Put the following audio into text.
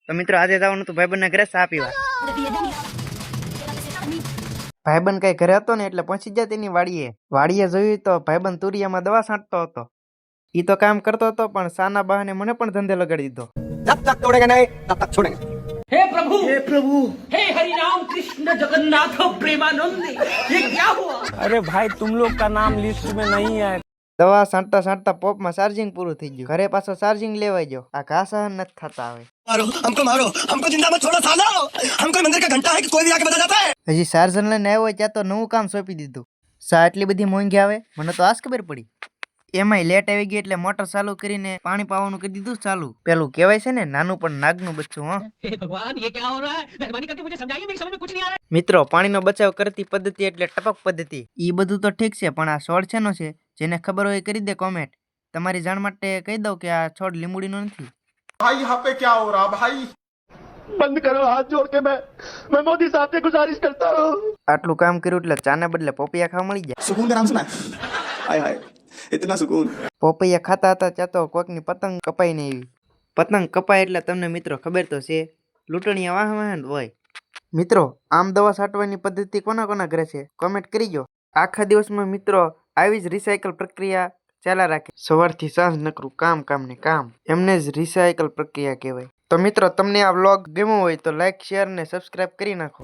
તો મિત્રો આજે જવાનું હતું ભાઈબંધના ઘરે ચા પીવા. ભાઈબંધ કઈ ઘરે હતો ને એટલે પહોંચી ગયા તેની વાડીએ જોયું તો ભાઈબંધ તુરિયામાં દવા છાંટતો હતો. ઈ તો કામ કરતો હતો પણ સાના બહાને મને પણ ધંધે લગાડી દીધો. जब तक तोड़ेगा नहीं तब तक छोड़ेंगे। हे प्रभु हे हरि राम कृष्ण जगन्नाथ प्रेमानंद ये क्या हुआ। अरे भाई तुम लोग का नाम लिस्ट में नहीं है। દવા છાંટતા છાંટતા પોપમાં ચાર્જિંગ પૂરું થઈ ગયું. ઘરે પાછો ચાર્જિંગ લેવાઈ ગયો. આ ઘા સહન નથી થતા હવે. मारो हमको जिंदा मत छोड़ो सालो। हमको मंदिर का घंटा है कि कोई भी आके बता जाता है। હજી ચાર્જર લઈને આવ્યો ત્યાં તો નવું કામ સોંપી દીધું. શા એટલી બધી મોંઘી આવે મને તો આજ ખબર પડી. એમાંય લેટ આવી ગઈ એટલે મોટર ચાલુ કરીને પાણી પાવાનું કરી દીધું ચાલુ. પેલું કહેવાય છે ને નાનું પણ નાગનું બચ્ચું. हे भगवान ये क्या हो रहा है, मेहरबानी करके मुझे समझाइए, मेरी समझ में कुछ नहीं आ रहा મિત્રો પાણીનો બચાવ કરતી પદ્ધતિ એટલે ટપક પદ્ધતિ. ઈ બધું તો ઠીક છે પણ આ છોડ છેનો છે જેને ખબર હોય કરી દે કોમેન્ટ. તમારી જાણ માટે કહી દઉં કે આ છોડ લીંબુડીનો નથી. भाई यहाँ पे क्या हो रहा भाई। बंद करो हाथ जोड़ के मैं मोदी साहब से गुजारिश करता हूँ। આટલું કામ કર્યું એટલે ચાને બદલે પોપૈયા ખાવા મળી જાય. सुकून का नाम सुना हाय हाय इतना सुकून। પોપૈયા ખાતા હતા ત્યાં તો કોકની પતંગ કપાઈ ને એવી. પતંગ કપાય એટલે તમને મિત્રો ખબર તો છે લૂંટણીયા વાહ વાહન હોય. મિત્રો આમ દવા છાંટવાની પદ્ધતિ કોના કોના ઘરે છે કોમેન્ટ કરીજો. આખા દિવસમાં મિત્રો આવી જ રિસાયકલ પ્રક્રિયા ચાલા રાખે. સવારથી સાંજ નકરું કામ ને કામ. એમને જ રિસાયકલ પ્રક્રિયા કહેવાય. તો મિત્રો તમને આ વ્લોગ ગમ્યો હોય તો લાઈક શેર ને સબસ્ક્રાઇબ કરી નાખો.